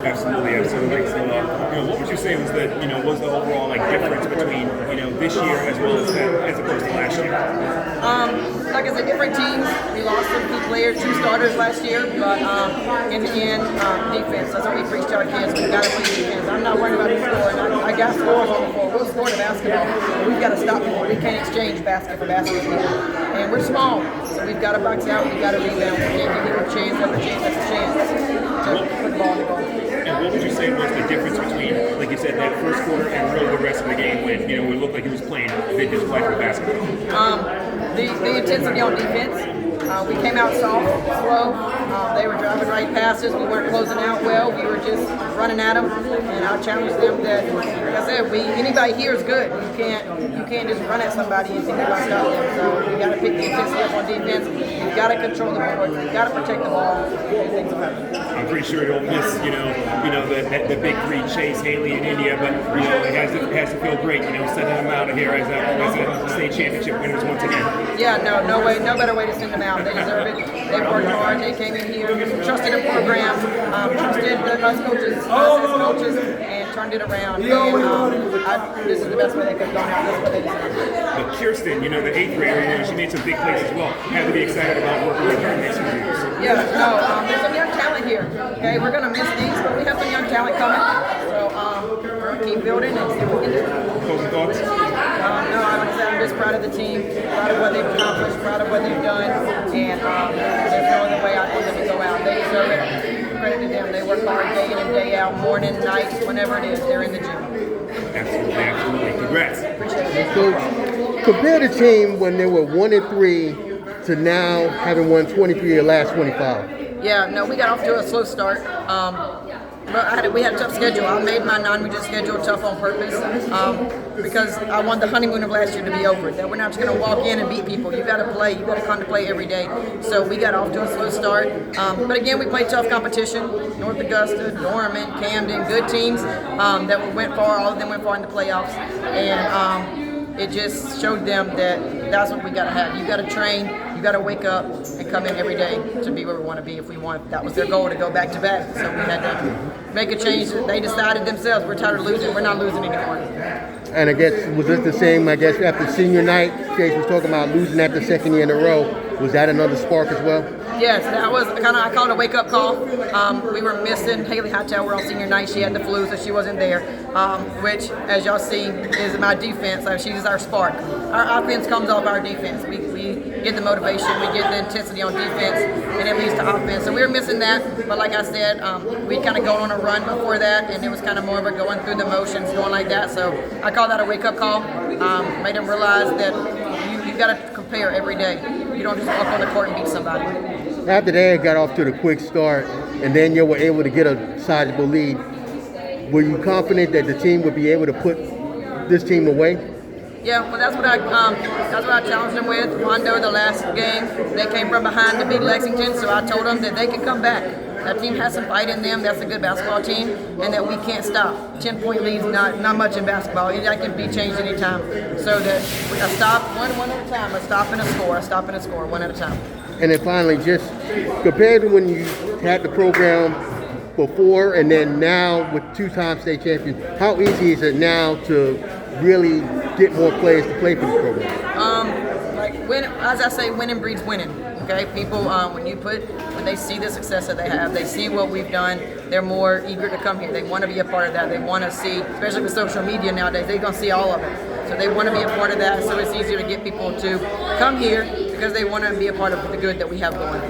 Absolutely, absolutely. So, what would you say was was the overall difference between this year as well as opposed to last year? Like I said, different teams. We lost some key players, 2 starters last year, but in the end, defense. That's what we preach to our kids. We've got to play defense. I'm not worried about the score. And I got scores on the floor. We'll score the basketball. We've got to stop people. We can't exchange basket for basket. And we're small, so we've got to box out. We've got to rebound. We can't give people a chance after chance after chance to put the ball in the goal. And what would you say was the difference between, like you said, that first quarter and really the rest of the game when it looked like he was playing vintage Blythewood basketball? The intensity on defense. We came out soft, slow. They were driving right past us. We weren't closing out well. We were just running at them. And I challenged them that, like I said, anybody here is good. You can't just run at somebody and think you're going to stop them. So you got to pick the intensity up on defense. You've got to control the board. You've got to protect the ball. And things will happen. I'm pretty sure you'll miss, the big three, Chase, Haley, and India, but it has to feel great, sending them out of here as a state championship winners once again. Yeah, no better way to send them out. They deserve it. They worked hard. They came in here, trusted the program, trusted us coaches, us as coaches, and turned it around. And this is the best way they could have gone out. That's what they deserve. But Kirsten, the 8th grader, she made some big plays as well. Have to be excited about working with her next few years. Yeah, there's some young talent here. Okay, we're gonna miss these, but we have some young talent coming. So we're gonna keep building and see what we can do. Closing thoughts? No, I would say I'm just proud of the team, proud of what they've accomplished, proud of what they've done, and there's no other way I want them to go out. They deserve it. Credit to them. They work hard day in and day out, morning, night, whenever it is. They're in the gym. Absolutely. Congrats. Appreciate it. So compare the team when they were 1-3 to now having won 23 of the last 25. Yeah, no, we got off to a slow start. But we had a tough schedule. I made my non-region schedule tough on purpose because I want the honeymoon of last year to be over. That we're not just going to walk in and beat people. You got to play. You got to come to play every day. So we got off to a slow start. But again, we played tough competition. North Augusta, Norman, Camden, good teams that went far. All of them went far in the playoffs. And it just showed them that that's what we got to have. You got to train. You got to wake up and come in every day to be where we want to be. If we want, that was their goal, to go back to back. So we had to make a change. They decided themselves, we're tired of losing. We're not losing anymore. And I guess, was this the same, after senior night? Chase was talking about losing after second year in a row. Was that another spark as well? Yes, that was I call it a wake-up call. We were missing Haley Hightower. We're on senior night. She had the flu, so she wasn't there, which, as y'all see, is my defense. She's our spark. Our offense comes off our defense. We get the motivation, we get the intensity on defense, and it leads to offense. So we were missing that, but like I said, we'd kind of gone on a run before that, and it was kind of more of a going through the motions, going like that. So I call that a wake-up call. Made them realize that you got to compare every day. You don't just walk on the court and beat somebody. After they got off to the quick start, and then you were able to get a sizable lead, were you confident that the team would be able to put this team away? Yeah, well, that's what I challenged them with. Rondo, the last game, they came from behind to beat Lexington, so I told them that they could come back. That team has some fight in them. That's a good basketball team, and that we can't stop. 10-point leads not much in basketball. That can be changed anytime. So that a stop one at a time, a stop and a score, one at a time. And then finally, just compared to when you had the program before and then now with 2-time state champions, how easy is it now to really get more players to play for the program? As I say, winning breeds winning. Okay, people when they see the success that they have, they see what we've done, they're more eager to come here. They want to be a part of that. They want to see, especially with social media nowadays, they're going to see all of it. So they want to be a part of that. So it's easier to get people to come here because they want to be a part of the good that we have going.